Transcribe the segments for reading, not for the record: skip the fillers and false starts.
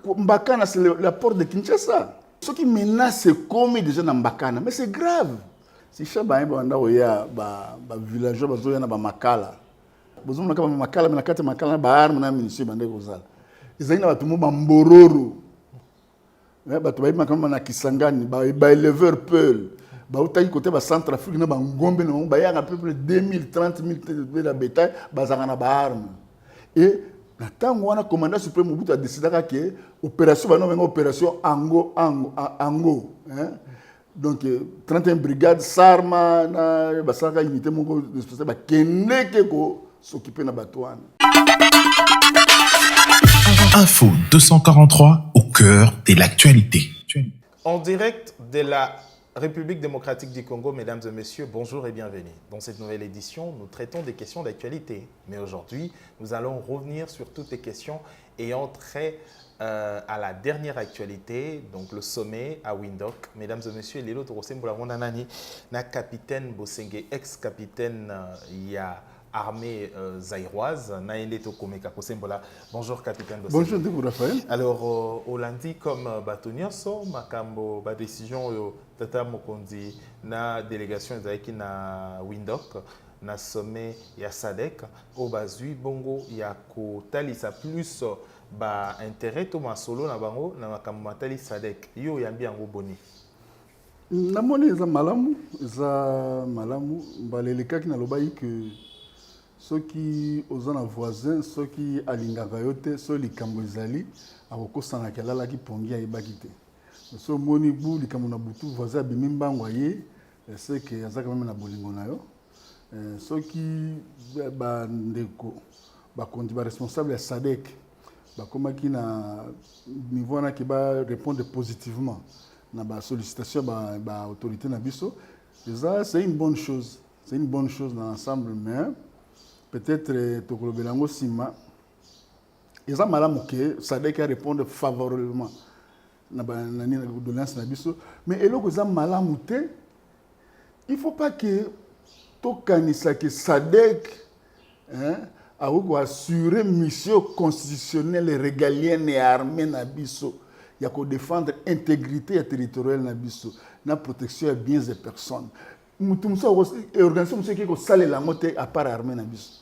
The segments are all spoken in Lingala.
Mbakana, c'est la porte de Kinshasa. Ce qui menace, c'est commis déjà dans Mbakana. Mais c'est grave. Si Chaba il y a des villageois, il y a des Makala. Il y a des Makala, mais il y a des Makala, il y a des armes, il y a des armes. Il y a des Mbororo. Il y a des Kisangani, des éleveurs Peul. Il y a des Centrafrique, il y a à peu près 2000, 30 000 de bétail, il y a des armes. Et quand le commandant suprême Mobutu a décidé que l'opération Ango. Donc, 31 brigades, Sarma, Basaka, unité, s'occuper de Batouane. Info 243 au cœur de l'actualité. En direct de la République démocratique du Congo, mesdames et messieurs, bonjour et bienvenue. Dans cette nouvelle édition, nous traitons des questions d'actualité. Mais aujourd'hui, nous allons revenir sur toutes les questions ayant trait à la dernière actualité, donc le sommet à Windhoek. Mesdames et messieurs, les autres na capitaine Bosenge, ex-capitaine ya armée zaïroise, Naïleto Komeka Kosembola. Bonjour capitaine Bosenge. Bonjour Raphaël. Alors, au lundi, comme Batonioso, Makambo, ba décision Tata Mokondi, na délégation qui na Windhoek, na sommet ya SADC, au bazui bongo ya ko talisa plus ba intérêt to masolo na bango na makambo matali SADC. Yo yambi yango boni. Na moni za malamu, balelekaki na lobai que ceux qui osent na voisin, ceux qui alingaka yote, ceux likambo ezali akokosana kelala ki pongi ayebaki te. So moni bu likambo na butu voisin bimimbango ye, c'est que azaka même na bolingo na yo. Ceux qui ba ndeko ba kondi ba responsable ya SADC ba komaki na niveau na ki ba répondre positivement na ba sollicitation ba autorité na biso. Ça c'est une bonne chose. C'est une bonne chose dans l'ensemble, mais peut-être Tokolobelango Sima, ils ont mal que SADC a répondre favorablement na doléance na biso, mais eloko za malamute, il faut pas que tokanisa que SADC a assurer mission constitutionnelle régalienne et armée na biso, il y a que défendre l'intégrité territoriale na biso, na protection des biens et personnes. Mutumsa organisation qui ko sale la moté à part armée na biso.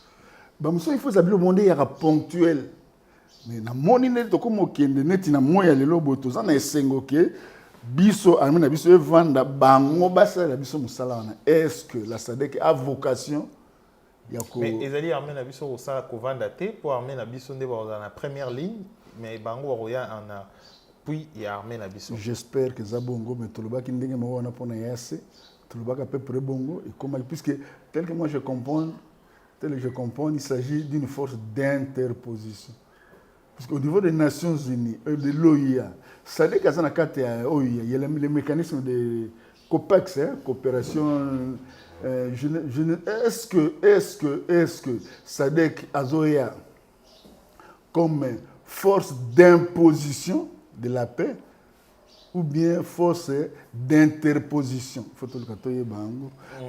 Ba muso il faut savoir le monde ya ponctuel. Mais na moni ne to comme okende neti na moya lelo boto za na esengo ke biso armée na biso e vanda bango basa la biso musala na. Est-ce que la SADC a vocation ya ko mais ezali armée na biso ko sala ko vanda te pour armée na biso nde ba na première ligne mais bango roya en a puis il y a armée na biso. J'espère que za bongo mais toloba ki ndenge mo wana pona yasse toloba ka peu près bongo et comme puisque tel que moi je comprends il s'agit d'une force d'interposition. Parce qu'au niveau des Nations Unies, de l'OIA, ça dit qu'il y a les mécanismes de COPEX, coopération. Est-ce que SADC Azoya, comme force d'imposition de la paix, ou bien force d'interposition.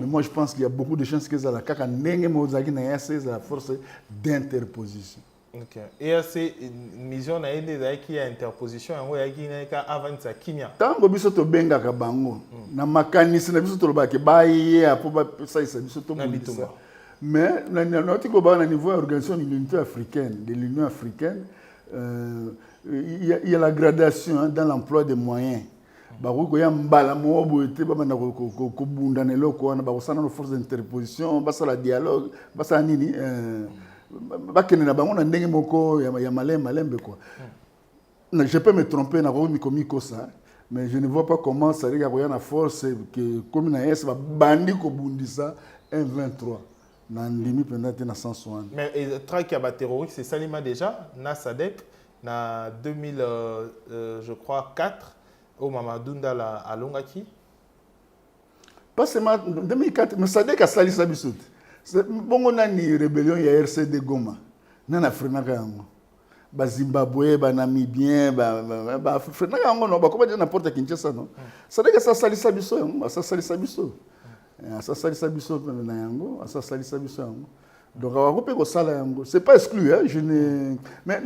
Mais moi, je pense qu'il y a beaucoup de chances que ça la force d'interposition. Okay. Et c'est une mission qui a interposition avant ça kimia. Tango biso to benga ka bango na makanisi na biso to lobaki ba ye apo ba ça biso to bundisa. Mais na noti ko ba na niveau organisation de l'unité africaine, de l'Union africaine, il y a la gradation dans l'emploi des moyens. Bako ya mbala mo boete ba na ko bunda ne loko na ba ko sana no force d'interposition, ba ça la dialogue, ba ça nini bakene na bango na ndenge moko ya malembe quoi. Je peux me tromper na ko miko ça, mais je ne vois pas comment ça riga ko ya na force que comme na es ba bandi ko bundisa M23 na ndimi pendant na 160. Mais traque ya ba terroriste c'est Salima déjà na SADC na 2000 je crois 4 au Mamadou Ndala à Longaki. Pas seulement 2004 mais SADC a sali sa bisout. Bongo nani rébellion ya RCD Goma. Nana frenaka yango. Ba Zimbabwe, ba Namibien, ba frenaka yango no ba ko ba n'importe Kinshasa non. SADC sa sali sa biso yango, sa sali sa biso. Sa sali sa biso na yango, sa sali sa biso yango. Donc, c'est pas exclu, hein, je ne... Mais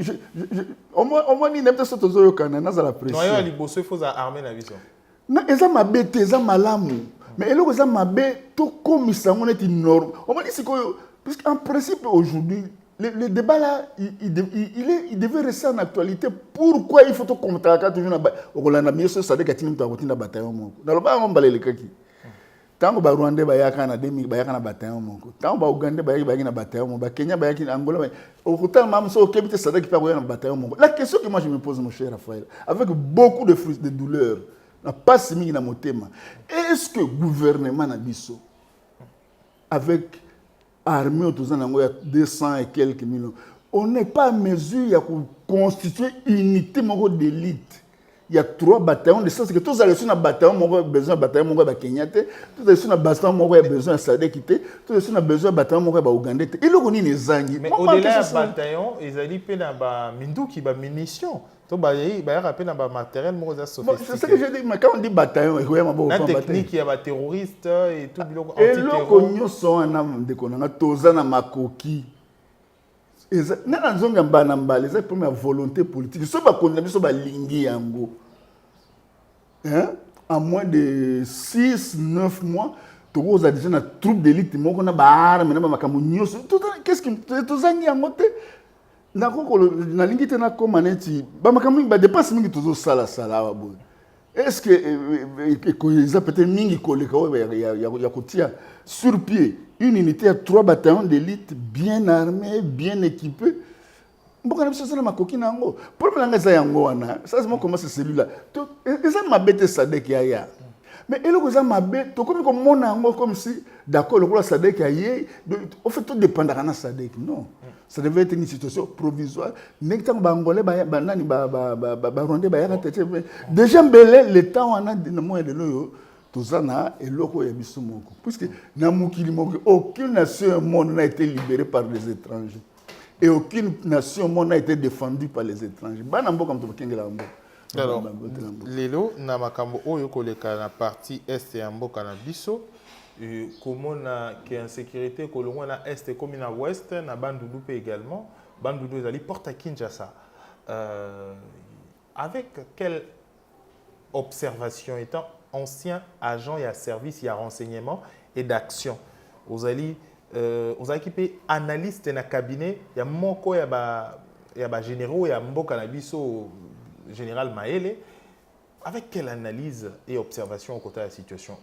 au moins, il n'est pas ce que tu as la pression. Non, il faut armer la vision. Non, ils ont ma bête, ils ont ma lame. Mais ils ont ma bête, tout comme ils sont énorme. On m'a dit puisqu'en principe, aujourd'hui, le débat là, il devait rester en actualité. Pourquoi il faut tout commenter toujours na mieux ça de katini mtu akotinda bataillon moko. Na loba ngomba le kaki. Tango ba Rwanda ba yaka na demi ba yaka na bataillon moko. Tango ba Uganda ba yaka na bataillon moko. Ba Kenya ba yaka na Angola. Au total même ça okebite ça qui pas na bataillon moko. La question que moi je me pose mon cher Raphaël, avec beaucoup de douleur, na pas simi na motema. Est-ce que gouvernement na biso avec armée autour de 200 et quelques millions, on n'est pas en mesure de constituer une unité d'élite. Il y a 3 bataillons de sens que tous les sur un bataillon besoin bataillon de Kenya, tous les sur un bataillon besoin de Sadek, tous les sur un besoin bataillon de Ouganda. Et là on est les Zangi. Mais au-delà du bataillon, ils allaient payer dans Mindou qui va munitions. Donc il va rappeler dans matériel sophistiqué. C'est ce que je dis, mais quand on dit bataillon, il y a la technique, il y a des terroristes et tout le monde. Et là on sont un homme de Konanga, Tozana Makoki. Les première volonté politique, ce pas condamné, ce pas lingui yango. En moins de 6-9 mois, tu as déjà une troupe d'élite, tu as arme, qu'est-ce que tu as dit yango te? Na lingi te na komaneti, ba makambo ba dépasse mingi tozo sala wa boy. Est-ce que ils peut-être mingi koleka ya kotia sur pied une unité à 3 bataillons d'élite bien armés, bien équipés? Mboka na biso na makoki na ngo. Problème nga za yango wana. Ça c'est moi comment c'est celui-là. Eza mabete Sadek ya. Mais eloko za mabe to comme mona ngo comme si d'accord le roi Sadek ya yé, en fait tout dépendra na Sadek. Non. Ça devait être une situation provisoire. Nekta bangolais ba nani ba rwandais ba ya tete. Déjà mbele le temps wana na moyen de loyo tozana eloko ya biso moko. Puisque na mukili moko aucune nation au monde n'a été libérée par les étrangers. Et aucune nation au monde n'a été défendue par les étrangers. Alors, lelo na makambo oyo koleka na partie est ya mboka na biso, comment na que insécurité kolongwa na est comme na ouest na Bandundu également, Bandundu ezali porte à Kinshasa. Avec quelle observation étant ancien agent et à service et à renseignement et d'action, vous allez équipé analyste na cabinet ya moko ya ba généraux ya mboka na biso général Maele, avec quelle analyse et observation au côté de la situation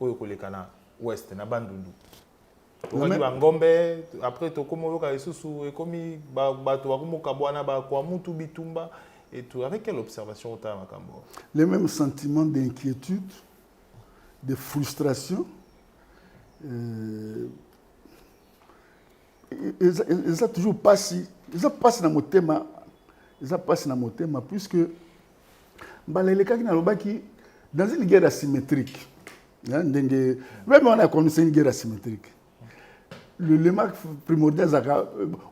au Kolekana ouest na Bandundu? Ngombe après to komo yoka isusu e komi bato bakumoka bwana ba kwa mutu bitumba et tout, avec quelle observation au makambo? Les mêmes sentiments d'inquiétude, de frustration. Ils ont toujours passé, ils ont passé dans mon thème, puisque dans une guerre asymétrique, même on a commencé une guerre asymétrique. Le lema primordial,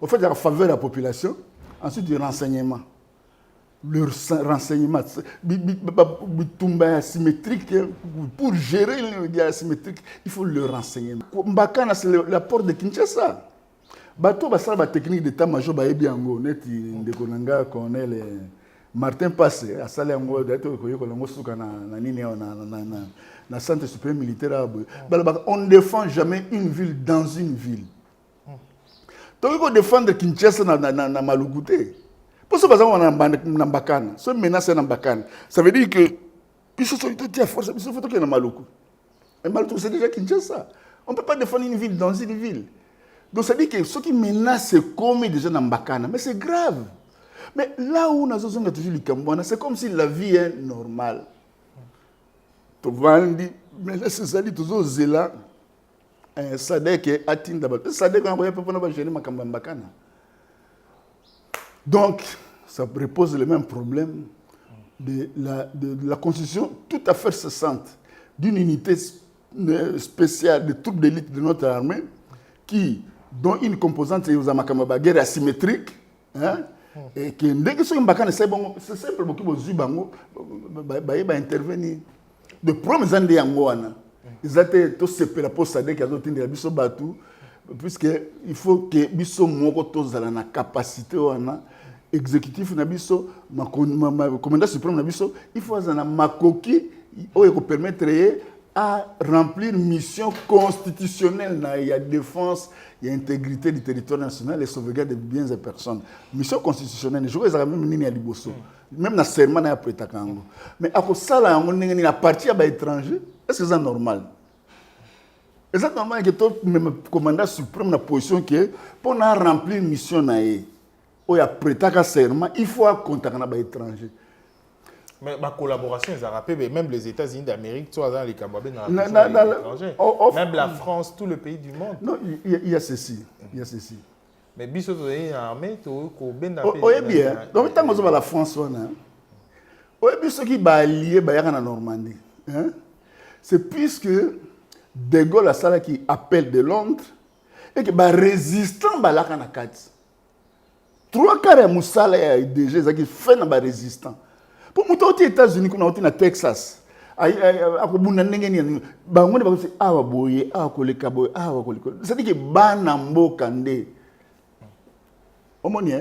en fait, il y a la faveur de la population, ensuite du renseignement. Le renseignement, asymétrique, pour gérer le guerre asymétrique, il faut le renseignement. Mbakana, c'est la porte de Kinshasa. Bato basala ba technique d'état-major ba yebi yango neti ndeko nanga colonel Martin Passé asala yango dato ko yeko lango suka na nini na centre supérieur militaire on ne défend jamais une ville dans une ville. Donc il faut défendre Kinshasa na Malukute. Pour ça bazanga na Mbakana, so menace na Mbakana. Ça veut dire que biso solité à force biso faut que na Maluku. Et Maluku c'est déjà Kinshasa. On ne peut pas défendre une ville dans une ville. Donc ça dit que ce qui menace c'est comme déjà dans Mbakana, mais c'est grave. Mais là où nous avons toujours le Cambouana, c'est comme si la vie est normale. Tu vas dire, mais là c'est ça dit toujours zéla. Sadek est atteint d'abord. Sadek a envoyé pour pas gérer ma Mbakana. Donc ça repose le même problème de la constitution tout à fait cessante d'une unité spéciale de troupes d'élite de notre armée dont une composante est aux guerre asymétrique, hein, et que dès que c'est Mbakana, c'est simple, intervenir. De premiers années, ils étaient tous séparés pour Sadek, ils ont été bateau. puisque il faut que biso moko tozala na capacité wana exécutif na biso ma commandant suprême na biso il faut azana makoki oyo ko permettre à remplir mission constitutionnelle na ya défense et intégrité du territoire national et sauvegarde des biens et personnes mission constitutionnelle je vois même nini ya liboso même na serment na prêta kango mais ako sala yango ndenge na partie ba étranger est-ce que c'est normal? C'est normal que tout le commandant suprême na position que pour remplir mission na ye oyo ya prêta serment il faut contacter na ba étranger. Mais ma collaboration, ils ont rappelé, même les États-Unis d'Amérique, tu vois, dans les Cambodgiens, même la France, tout le pays du monde. Non, il y a ceci. Il y a ceci. Mais biso tu armé, tu es bien. Donc tant que la France, on a biso qui va allier en Normandie. C'est puisque De Gaulle a ça qui appelle de Londres et que les résistants ba la kana kati. 3 quarts de Moussala et déjà qui fait na ba résistant. Pour monter aux États-Unis, qu'on a été na Texas, akobuna ndenge ni bango ne ba se awa boye awa koleka boye awa koleka. C'est-à-dire que bana mboka nde. Omoni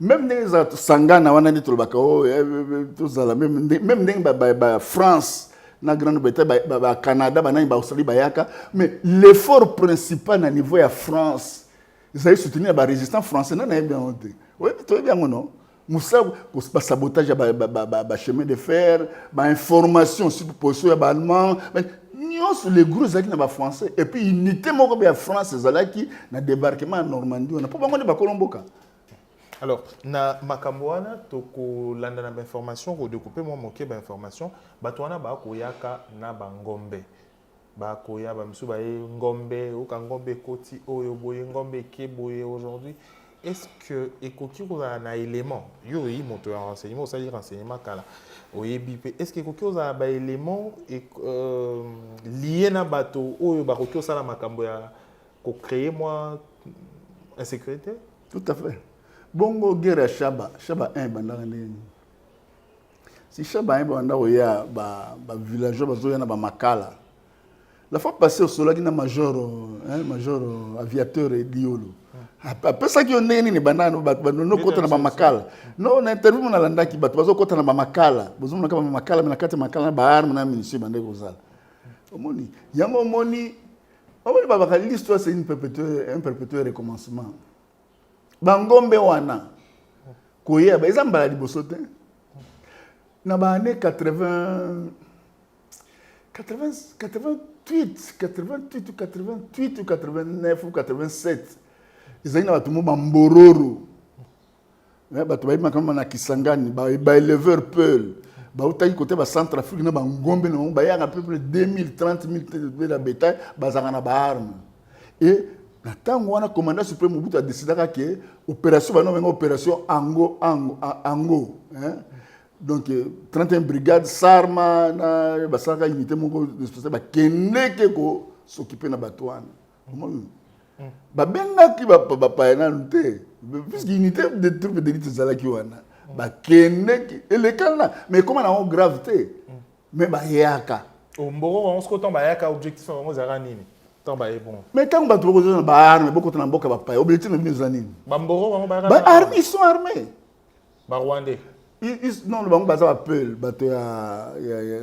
même ndenge za sangana wana ndi tolobaka o tozala même ndenge ba France na Grande-Bretagne ba Canada ba na ba Australie ba yaka mais l'effort principal na niveau ya France ils ont soutenu ba résistants français na bien honte. Oui, tu bien non? Moussa, pour sabotage de chemin de fer, information sur la position des Allemands, les gros qui sont français. Et puis, unité de France, qui a débarquement en Normandie. On n'a pas besoin de Colombo. Alors, na makamboana, toko landa na information, ko découper moi moké ba information, batwana ba koyaka na bangombe. Ba koya ba msu ba ngombe, o kangombe koti oyo boye ngombe ke boye aujourd'hui. Est-ce que ekoki oza na élément yo yi moto ya renseignement ça dit renseignement kala oyebi est-ce que ekoki oza ba élément lié na bato oyo ba koki osala makambo ya ko créer moi insécurité? Tout à fait. Bongo guerre Shaba 1 bandaka ndeni. Si Shaba 1 banda oya ba villageois bazoya na ba makala. La fois passée au Solaki na major aviateur et diolo. Après ça qui on est ni banana no kota na ba makala. Non na interview na landaki bato bazo kota na ba makala. Bozo na kama makala na kata makala ba arme na ministre bande kozala. Omoni. Yango omoni baba l'histoire c'est un perpétuel recommencement. Bangombe wana. Koya ba ezambala liboso te. Na ba année 88 ou 89 ou 87. Ils ont dit que Mbororo. Na Kisangani, ba éleveur Peul. Ba utayi côté ba Centrafrique na Bangombe na ba ya à peu près 2000 30 000 de la bétail bazanga na ba arme. Et na tango wana commandant suprême Mobutu a décidé que opération ba no opération Ango donc 31 brigades Sarma na basaka unité moko responsable ba keneke ko s'occuper na batouane. Ba benga ki ba paena nte puisque unité de troupes d'élite zalaki wana ba keneke et le kana mais comment na gravité mais ba yaka mboro on se koton ba yaka objectif on zara nini tamba e bon mais tant ba to ko na ba arme boko na mboka ba pae objectif na bino nini ba mboro on ba arme ils sont armés ba rwandais non, le banc baza Peul, bato ya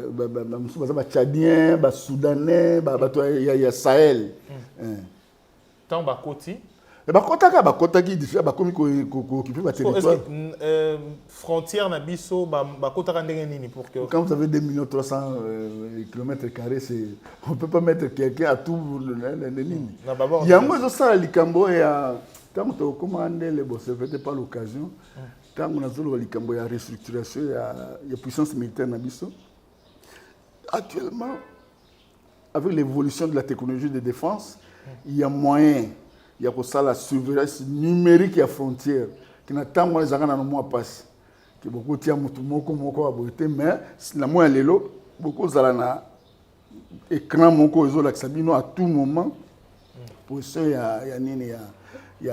baza ba Tchadien, ba Soudanais, bato ya Sahel. Tant ba Koti. Ba kota qui déjà ba komi ko occuper ba territoire. Frontière na biso ba kota ka ndenge nini pour que quand vous avez 2 300 km², c'est on peut pas mettre quelqu'un à tout les lignes. Il y a moi ça likambo ya tant to commander les boss, c'était pas l'occasion. Quand on a vu la restructuration, il y a puissance militaire dans Bisso. Actuellement, avec l'évolution de la technologie de défense, il y a moyen, il y a pour ça la surveillance numérique à frontière, qui n'a tant moins les arènes dans le mois passé. Qui beaucoup tient moko aborité, mais la moyen l'élo, beaucoup zalana écran moko ezo l'axabino à tout moment. Pour ça il y a nini il y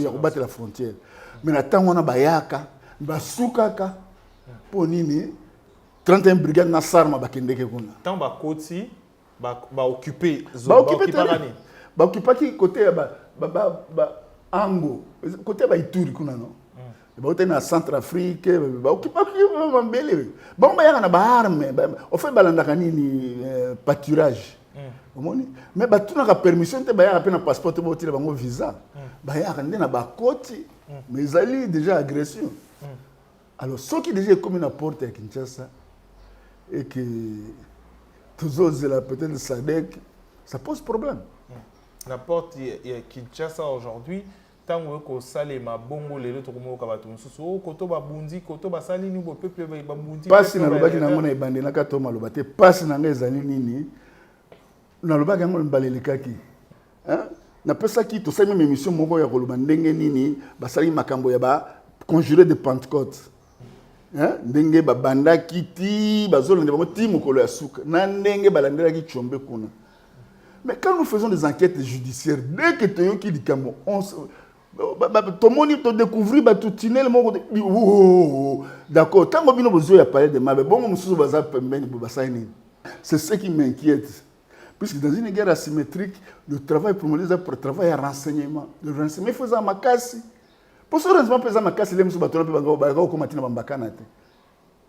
a battre la frontière. Mais maintenant on a bayaka, basukaka pour nini 31 brigades na sarma bakendeke kuna. Tant ba koti ba occuper ba occuper baokipaki côté ya ango côté ba Ituri kuna no baote na Centrafrique baokipaki mambele bango bayaka na baarme au fait balandaka nini pâturage omoni mais batunaka permission te bayaka pe na passeport te baotila bango visa bayaka nde na bakoti mais ezali déjà agression alors soki déjà ekomi na porte ya Kinshasa et que tozozela peut-être SADC ça pose problème. La porte ya Kinshasa aujourd'hui tango ko salema bongo lelo to komo ka bato mususu koto ba bundi koto ba sali ni bo peuple ba bundi pasi na lobaki na ngona ibande na kato maloba te pasi na ngezali nini na lobaki ngona mbalelekaki hein na pesa ki to sali même émission moko ya koloba ndenge nini ba sali makambo ya ba conjuré de Pentecôte hein ndenge ba banda kiti bazolande ba ti mokolo ya suka na ndenge balandela ki chombe kuna. Mais quand nous faisons des enquêtes judiciaires, dès que tu as qui dit on tout le monde te découvrir tout tunnel d'accord tant que nous besoin de parler de ma bon c'est ce qui m'inquiète puisque dans une guerre asymétrique le travail promulgué pour le travail à renseignement le renseignement faisant ma casse pour ce renseignement faisant ma casse les musu bato ba ko matina bambakana te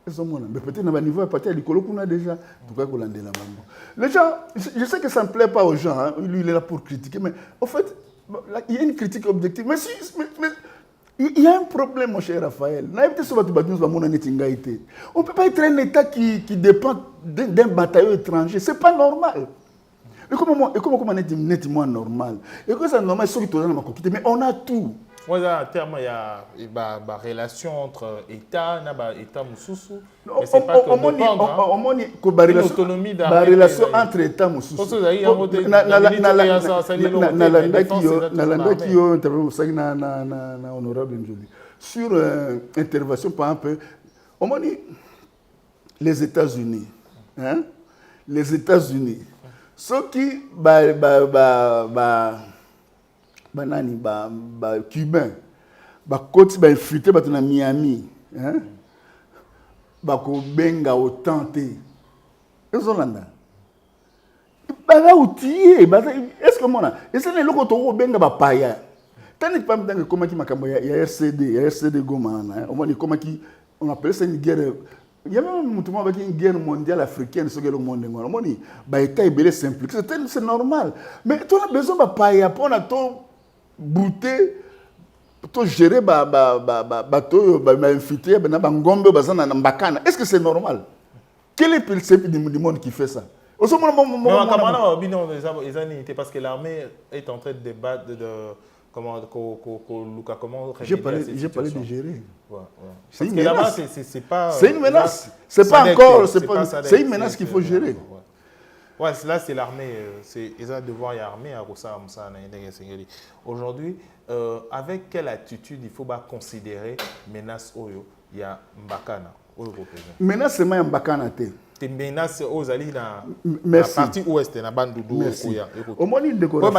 mais peut-être dans le niveau à partir du colo qu'on a déjà tout cas qu'on landé la mambo les gens je sais que ça ne plaît pas aux gens hein. Lui il est là pour critiquer mais en fait il y a une critique objective mais il y a un problème mon cher Raphaël on ne peut pas être un État qui dépend d'un bataillon étranger c'est pas normal et comment on est nettement normal et que ça normal ceux qui tournent dans ma coquille mais on a tout. Moi, en termes, il y a une relation entre État et État Moussoussou. Mais c'est pas que dépendre. L'autonomie la relation entre États Moussoussou. Sur intervention, par exemple, les États-Unis. Hein? Les États-Unis. Ceux qui banani cubain côté infiltré na Miami hein ko benga autenté ezolanda outil est-ce que mona ese le loko to benga paya tani pas dans comment qui makambo ya RCD Goma hein on appelle ça une guerre. Il y a même une guerre mondiale africaine sur le monde. État est simple. C'est normal. Mais tu as besoin de payer pour bouter to gérer bateau infiltré ngombe bazana mbakana. Est-ce que c'est normal? Quel est le principe du monde qui fait ça? Parce que l'armée est en train de débattre comment j'ai parlé de gérer. Ouais. C'est une menace. C'est pas. C'est une menace. C'est pas encore. C'est une menace qu'il faut gérer. Ouais, là c'est l'armée. Ils ont devoir y armer à Rosa. Aujourd'hui, avec quelle attitude il faut considérer menace Oyo? Il y a Mbakana. Menace c'est même Mbakana te. Tes menaces aux alliés dans la partie ouest na Bandoudou. Au moins il décore.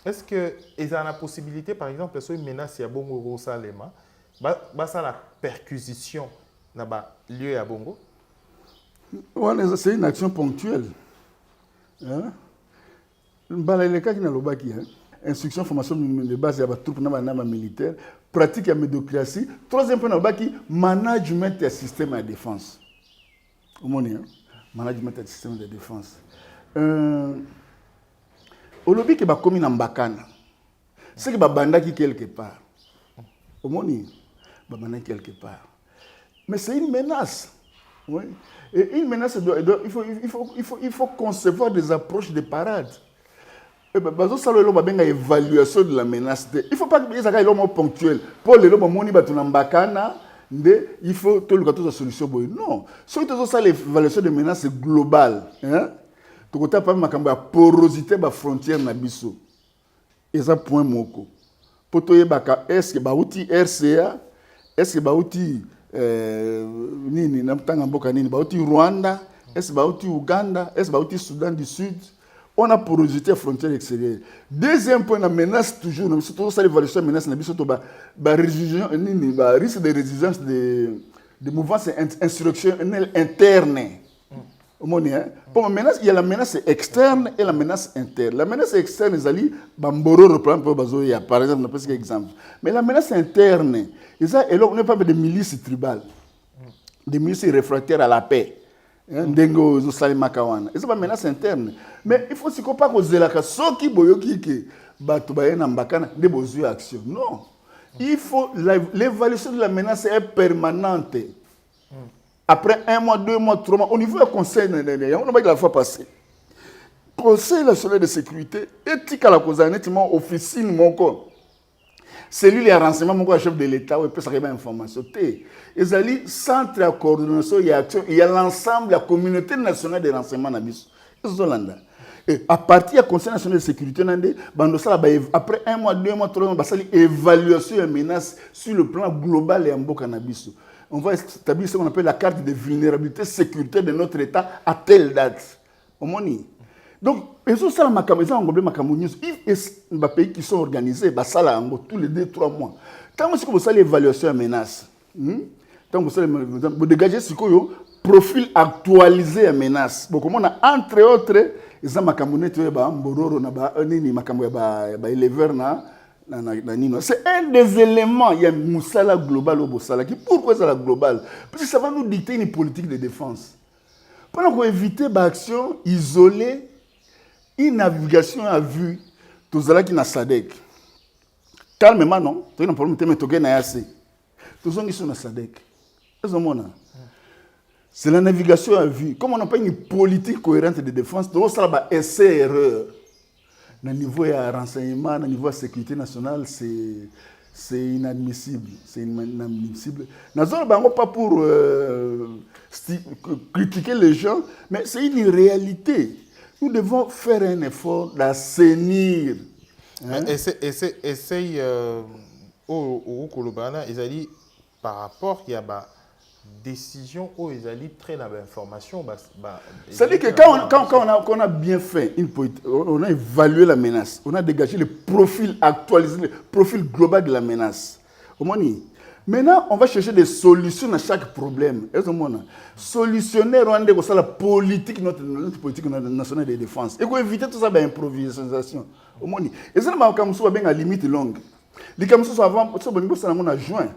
Est-ce que ils ont la possibilité par exemple sur une menace ya Bongo Rosalema ça la perquisition na ba lieu à Bongo? C'est une action ponctuelle. Hein? Le cas qui n'a pas qui instruction, formation de base, il y a des troupes militaires, pratique la médiocratie. Troisième point, management des systèmes de défense. Management des systèmes de défense. Au lobby qui va commis en Mbakana, c'est que banda qui quelque part. Au moni, banda quelque part. Mais c'est une menace. Oui. Et une menace, il faut concevoir des approches de parade. Il faut une évaluation de la menace. Il ne faut pas que les gens ponctuels. Pour les gens il faut que la solution. Non. Si tu as l'évaluation de menace globale, tu as la porosité de la frontière. Et ça, point moko. Pour toi, est-ce que tu as RCA? Est-ce que tu Rwanda? Est-ce que tu Ouganda? Est-ce que tu Soudan du Sud? On a porosité à frontière extérieure. Deuxième point, la menace toujours, nous avons l'évaluation de la menace, risque de résistance de mouvements insurrectionnels internes. Pour la menace, il y a la menace externe et la menace interne. La menace externe, les alliés, Bamboro, par exemple, on a pris exemple. Mais la menace interne, on n'est pas des milices tribales, des milices réfractaires à la paix. Ndengo Makawana. Et c'est pas menace interne. Mais il faut se pas causer la casse. Ceux qui boyoki qui batubaye nambakana des besoins action. Non. Il faut l'évaluation de la menace est permanente. Après 1 mois, 2 mois, 3 mois, au niveau du Conseil, on n'a pas la fois passée. Conseil national de sécurité, éthique à la cause, nettement officine mon corps. Cellule de renseignement, mon chef de l'État, il peut s'arriver à l'information. Ils ont centre de coordination et action. Il y a l'ensemble de la communauté nationale de renseignement. Et à partir du Conseil national de sécurité, après 1 mois, 2 mois, 3 mois, il y a une évaluation et menace sur le plan global et en cannabis. On va établir ce qu'on appelle la carte de vulnérabilité sécurité de notre État à telle date. Donc, ils ont ça, les pays qui sont organisés, tous les 2-3 mois. Tant que vous avez l'évaluation et menace, tant que vous dégagez ce profil actualisé et menace. Donc, on a entre autres, ils ont c'est un des éléments. Il y a un moussala global au Bossala. Pourquoi c'est la globale? Parce que ça va nous dicter une politique de défense. Pendant qu'on évite l'action isolée, une navigation à vue, tout ça qui n'a SADC. Calmement, non? Tu as un problème, tu as un problème, tout ça qui sont dans SADC. C'est la navigation à vue. Comme on n'a pas une politique cohérente de défense, ça va essayer erreur. Au niveau de renseignement, au niveau de sécurité nationale, c'est inadmissible. C'est inadmissible. Nous n'avons pas pour critiquer les gens, mais c'est une réalité. Nous devons faire un effort d'assainir. Essaye au Kolobana, ils ont dit par rapport il y a décision où ils allaient très dans l'information. C'est-à-dire que quand on a bien fait une politique, on a évalué la menace, on a dégagé le profil actualisé, le profil global de la menace. Maintenant, on va chercher des solutions à chaque problème. Solutionner la politique, notre politique nationale de défense. Et pour éviter tout ça, l'improvisation. Et ça, c'est à limite longue. Les caméras avant, en juin,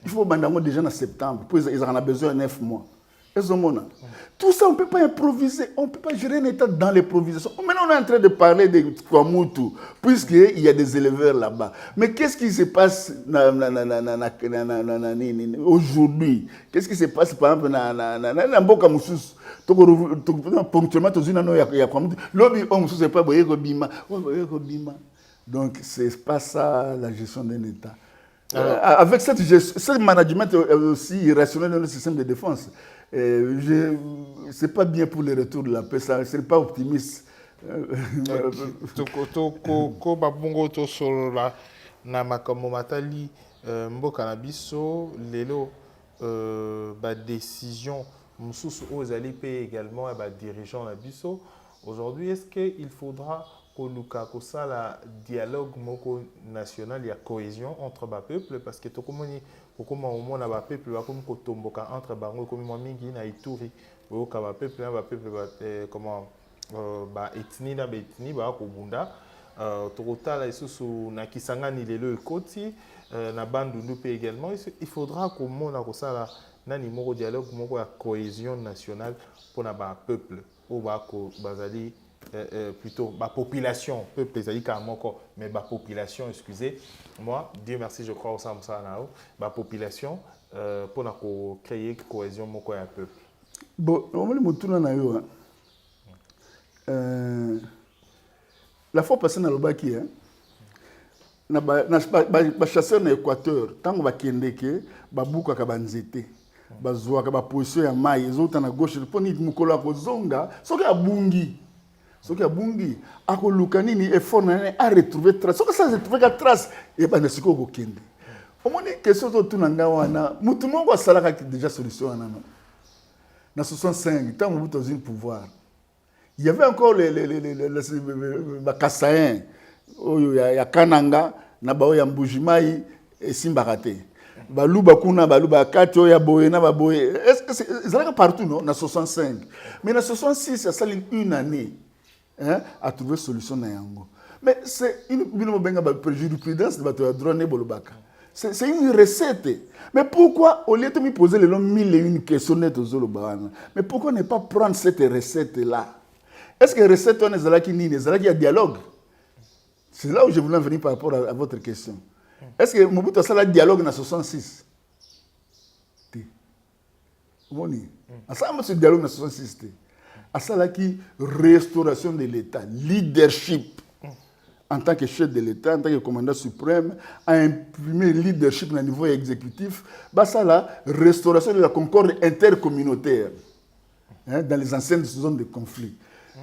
il faut déjà en septembre, ils en ont besoin de 9 mois. Tout ça, on ne peut pas improviser, on ne peut pas gérer un État dans l'improvisation. Maintenant, on est en train de parler de Kwamutu, puisqu'il y a des éleveurs là-bas. Mais qu'est-ce qui se passe aujourd'hui? Qu'est-ce qui se passe, par exemple, dans Mboka Moussous? Ponctuellement, il y a Kwamutu. L'objet, Moussous, c'est pas Bima. Donc, ce n'est pas ça la gestion d'un État. Avec ce management aussi irrationnel dans le système de défense, ce n'est pas bien pour le retour de la paix, ce n'est pas optimiste. Décision aux alliés également dirigeants la biso. Aujourd'hui, est-ce qu'il faudra que la dialogue national, il y a cohésion entre les peuples parce que tout le monde a peuple entre bango comme mingi na ituri peuple comment ethnie na ethnie ba ko bunda tokotala isusu na Kisangani lelo ekoti na Bandundu pe également il faudra que mona ko sala nani moko dialogue moko ya cohésion nationale pour na ba peuple ou ba ko bazali plutôt ma population, peuple mais ma population, excusez-moi, Dieu merci, je crois au Samsa Nao, ma population pour créer cohésion mon peuple. Bon, la fois passée dans le Baki, na chasseur na Équateur, tant on va kendeke, babuka kabanzete, bazwa kabaposition ya mai, ezota na gauche, poni mukolo ko zonga, soki abungi. Ce qui a bungi, à Kolukanini et Fornane a retrouvé trace. Ce que ça a retrouvé la trace, et bien, c'est quoi au Kende. Au moins, question de tout le monde, Moutoumon va savoir déjà solution. Dans 65, tant que vous avez un pouvoir, il y avait encore les Kassaïens, il y a Kananga, Nabao Yambujimai et Simbarate. Baluba kuna, baluba kati, oya boye, na baboye. Est-ce que partout, non? Na 65. Mais na 66, ça sali une année à trouver solution na yango. Mais c'est une jurisprudence de drone bolobaka. C'est une recette. Mais pourquoi, au lieu de me poser les 1001 questions, mais pourquoi ne pas prendre cette recette-là? Est-ce que la recette, on est là qu'il y a dialogue? C'est là où je voulais en venir par rapport à votre question. Est-ce que Mobutu a ça le dialogue en 66? Vous voyez? Ça, c'est le dialogue en 66. À ça, là, qui restauration de l'État, leadership. En tant que chef de l'État, en tant que commandant suprême, à imprimer le leadership au niveau exécutif, ça là, restauration de la concorde intercommunautaire dans les anciennes zones de conflit.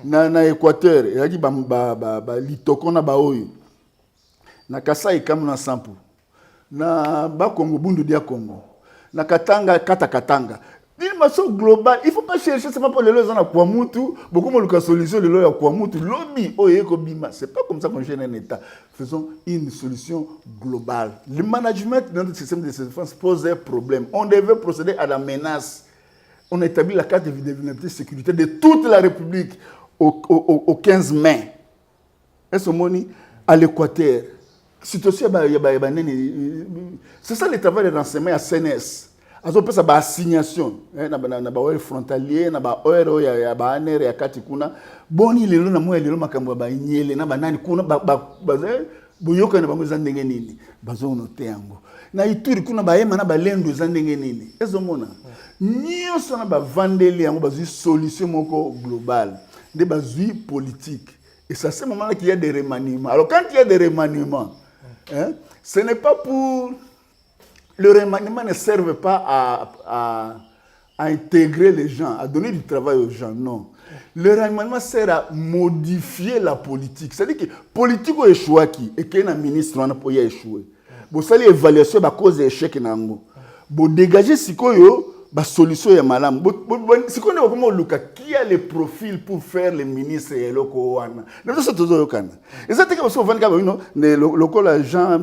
Dans l'Équateur, il y a qui litokona baoyo. Na Kasai kamu na Sampu. Na Bakongo bundu dia Congo. Na Katanga Katanga. D'une façon globale, il ne faut pas chercher seulement pour les lois à Kouamoutou, beaucoup de solutions les lois à Kouamoutou, lobby, Oyekobima. Ce n'est pas comme ça qu'on gère un État. Faisons une solution globale. Le management de notre système de défense pose un problème. On devait procéder à la menace. On a établi la carte de vulnérabilité sécuritaire de toute la République au 15 mai. Est-ce que à l'Équateur? C'est aussi c'est ça le travail de renseignement à CNS. Azo pesa ba assignation na ba frontalier na ba euro ya ba anere ya kati kuna boni lelo na moya lelo makambo ba nyele na banani kuna ba boyoka na bango za ndenge nini bazo note yango na Ituri kuna ba yema na ba lendo za ndenge nini ezomona nyonso na ba vandeli yango bazui solution moko globale de bazui politique et ça c'est moment là qu'il y a des remaniements. Alors quand il y a des remaniements ce n'est pas pour le remaniement ne serve pas à intégrer les gens, à donner du travail aux gens, non. Le remaniement sert à modifier la politique. C'est-à-dire que la politique est échouée et qu'il y a un ministre qui a échoué. Vous savez l'évaluation de la cause de l'échec. Vous dégagez ce qu'il y a la solution est malade. Qui a le profil pour faire le ministre et le Kowana? Et ça, c'est que Jean,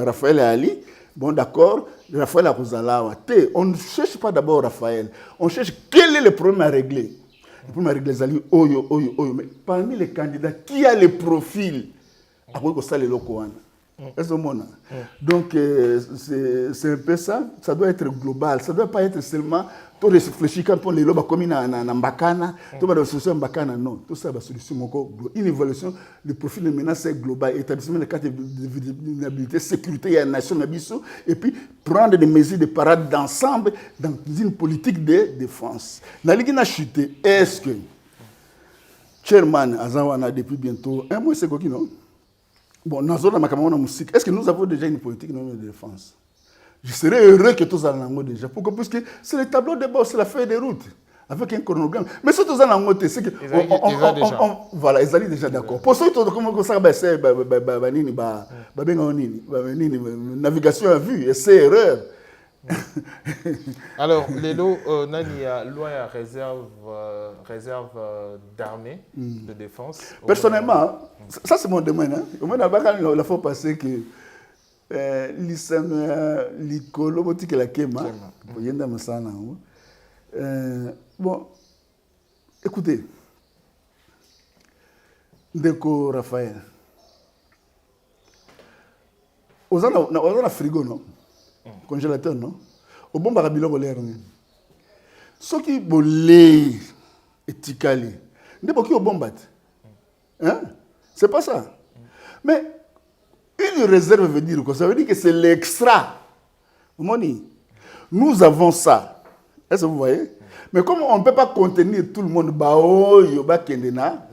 Raphaël Ali. Bon, d'accord, Raphaël Akuzalawa. On ne cherche pas d'abord Raphaël. On cherche quel est le problème à régler. Le problème à régler, c'est Oyo. Mais parmi les candidats, qui a le profil à le Lokoana? Donc, c'est un peu ça. Ça doit être global. Ça ne doit pas être seulement. Tu réfléchis quand on les lobes comme dans Mbakana. Tu vas dans la solution Mbakana. Non. Tout ça, c'est une solution. Une évaluation, le profil de menace est global. Établissement de carte de vulnérabilité, sécurité et nation. Et puis, prendre des mesures de parade d'ensemble dans une politique de défense. La Ligue n'a chuté. Est-ce que, Chairman Azawana, depuis bientôt, un mois, c'est quoi qui non? Bon, est-ce que nous avons déjà une politique de défense? Je serais heureux que tous en ayons déjà. Pourquoi? Parce que c'est le tableau de bord, c'est la feuille de route, avec un chronogramme. Mais si tous en ayons, c'est que. Voilà, ils allaient déjà d'accord. Pour ceux qui ont ça, c'est navigation à vue, et c'est erreur. Alors, les lots, loi à réserve d'armée de défense. Personnellement, ça c'est mon domaine. Au moins, il faut passer que bon, écoutez, Ndeko Raphaël, on a frigo, non? Congélateur, non? Au bon barabilo ko l'air. Ce qui bolé etikali. Ne boki au bon bat. Hein? C'est pas ça. Mais une réserve veut dire quoi? Ça veut dire que c'est l'extra. Nous avons ça. Est-ce que vous voyez? Mais comme on ne peut pas contenir tout le monde,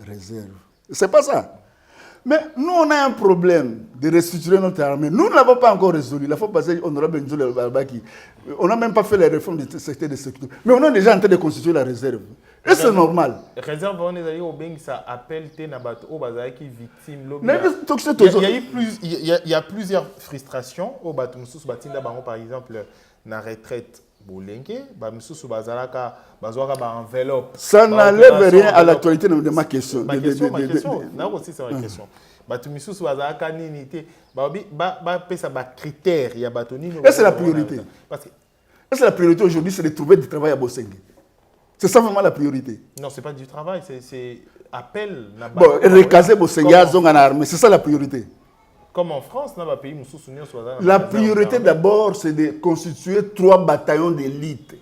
réserve. C'est pas ça. Mais nous, on a un problème de restructurer notre armée. Nous ne l'avons pas encore résolu. Il faut passer, on n'a même pas fait la réforme du secteur de sécurité. Mais on est déjà en train de constituer la réserve. Et c'est normal. Réserve, on est allé au Beng, ça appelle Tenabato, au Bazar qui victime. Il y a plusieurs frustrations au Batumsous Batinda Baron, par exemple, la retraite. Enveloppe. Ça n'enlève rien à l'actualité de ma question. Ma question, aussi c'est ma question. Et c'est la priorité. Et c'est la priorité aujourd'hui, c'est de trouver du travail à Bosengue. C'est ça vraiment la priorité. Non, ce n'est pas du travail, c'est appel. Bon, recaser Bosengue à Zonga armée, c'est ça la priorité. Comme en France, pays, la priorité d'abord, c'est de constituer 3 bataillons d'élite.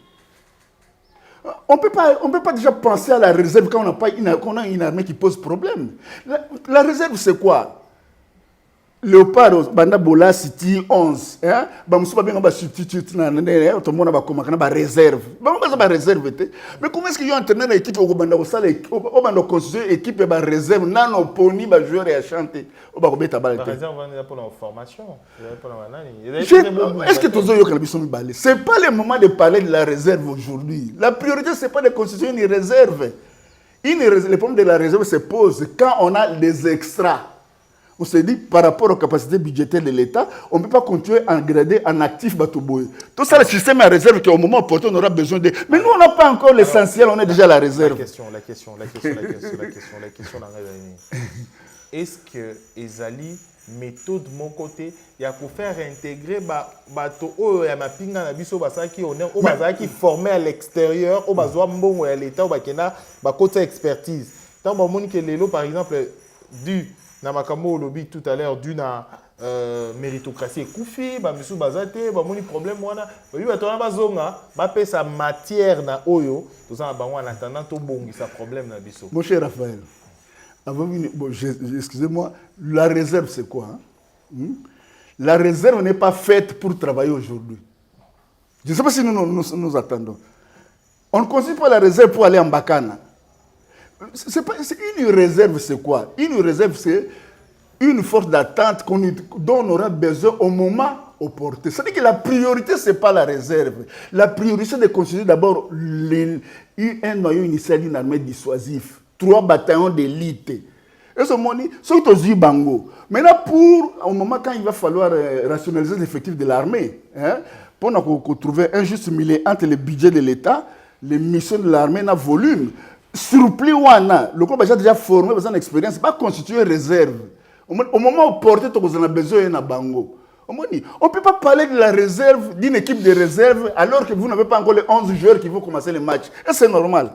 On ne peut pas déjà penser à la réserve quand on a une armée qui pose problème. La réserve, c'est quoi? Léopard, Banda Bola City 11. Mais comment est-ce qu'ils ont entraîné l'équipe au Banda constitué équipe et réserve? Non, poni, joueur et chanter. La réserve, on est pour la formation. Est-ce que tu as dit c'est pas le moment de parler de la réserve aujourd'hui. La priorité, c'est pas de constituer une réserve. Le problème de la réserve se pose quand on a les extras. On s'est dit, par rapport aux capacités budgétaires de l'État, on ne peut pas continuer à grader en actif Batoboy. Tout ça, le système à réserve qu'au moment opportun, on aura besoin de... Mais nous, on n'a pas encore l'essentiel, on est déjà à la réserve. La question. Est-ce que Ezali, méthode de mon côté, il y a pour faire intégrer bateau ya mapinga na biso basaki honneur au bazaki formé à l'extérieur au bazwa mbongo ya l'État au bakena ba côté expertise. Tant ba moni que lelo par exemple du na makambo lobby tout à l'heure d'une méritocratie koufi ba misu bazate ba moni problème wana ba biba tona bazonga ba pesa matière na oyo to za ba wana attendant to bongisa problème na biso. Mon cher Raphaël, excusez-moi, la réserve c'est quoi La réserve n'est pas faite pour travailler aujourd'hui. Je ne sais pas si nous attendons. On ne considère pas la réserve pour aller en Bakana. Une réserve, c'est quoi? Une réserve, c'est une force d'attente dont on aura besoin au moment opportun. C'est-à-dire que la priorité, ce n'est pas la réserve. La priorité, c'est de considérer d'abord un noyau initial d'une armée dissuasive. 3 bataillons d'élite. Et ce moni, c'est aussi Bango. Maintenant, au moment quand il va falloir rationaliser l'effectif de l'armée, pour trouver un juste milieu entre le budget de l'État, les missions de l'armée, le volume, surplus wana, le groupe a déjà formé, besoin d'expérience, pas constituer réserve. Au moment où porter, on a besoin d'un Bango. On ne peut pas parler de la réserve, d'une équipe de réserve, alors que vous n'avez pas encore les 11 joueurs qui vont commencer le match. Et c'est normal.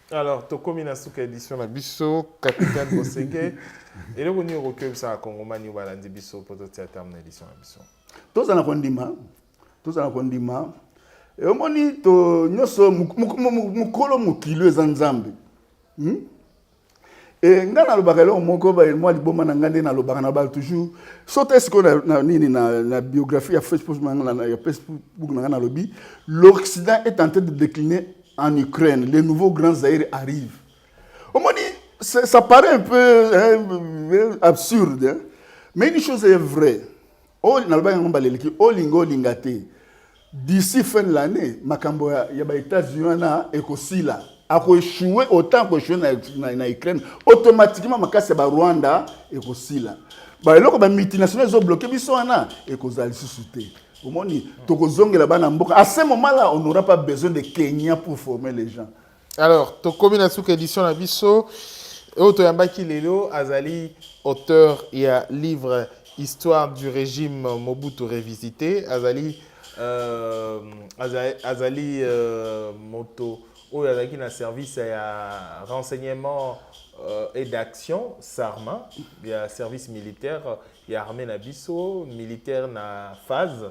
Alors, Toko Minasuka édition la Bisso, capitaine Bosengue. Et là, on y recueille ça à Congo Mani ou à la Bisso pour tout théâtre de l'édition la Bisso. Tous en akondima. Et au moni to nyoso mukolo mukilo ezanzambe. Et ngana lobaka lo moko ba moi liboma na ngande na lobaka na ba toujours sauter ce qu'on a nini na biographie ya Facebook na lobby, l'Occident est en train de décliner en Ukraine, les nouveaux grands Zaïre arrivent. On m'a dit, ça paraît un peu absurde, mais une chose est vraie. D'ici fin de l'année, il y a des États-Unis et Kosila. A échoué autant que échoué en Ukraine, automatiquement, il y a Rwanda et Kosila. Les multinationales ont bloqué et Kosala sous-souté. À ce moment-là, on n'aura pas besoin de Kenya pour former les gens. Alors, Tokomi Natsuka édition la Bisso, Otoyambaki Lelo, Azali, auteur, il y a livre Histoire du régime Mobutu révisité, Azali Moto, Azali na service à renseignement et d'action, SARMA, il y a service militaire, il y a armée na biso, militaire na phase,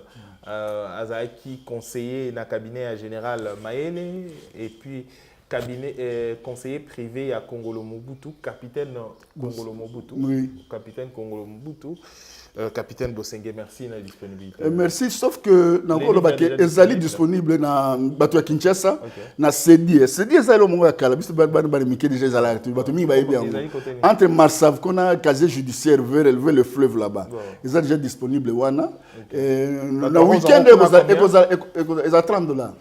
Azaki conseiller na cabinet général Maele, et puis cabinet conseiller privé à Kongolo Mobutu, capitaine Kongolo Mobutu, oui. Capitaine Kongolo Mobutu. Capitaine Bosengue, merci de la disponibilité. Merci, sauf que Ezali disponible dans Bato Kinshasa, na CDI. CDI est le monde à Calabis, entre Marsav, qu'on a un casier judiciaire vers le fleuve là-bas. Ils sont déjà disponibles. Le week-end, ils ont $30.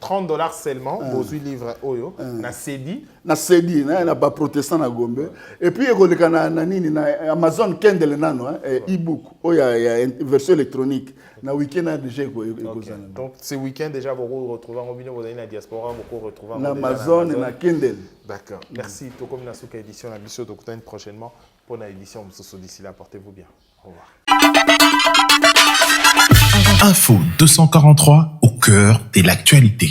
$30 seulement, vos 8 livres. oyo na CD na CD na ba protestant na Gombe et puis ekoleka na nini na Amazon Kindle nano e-book oya version électronique na week-end na déjà ekozana. Donc ce week-end déjà vous retrouvez en bino vous allez na diaspora vous retrouvez na Amazon na Kindle. D'accord. Merci to comme na souka édition la biso to prochainement pour la édition Msoso d'ici là portez-vous bien. Au revoir. Info 243 au cœur de l'actualité.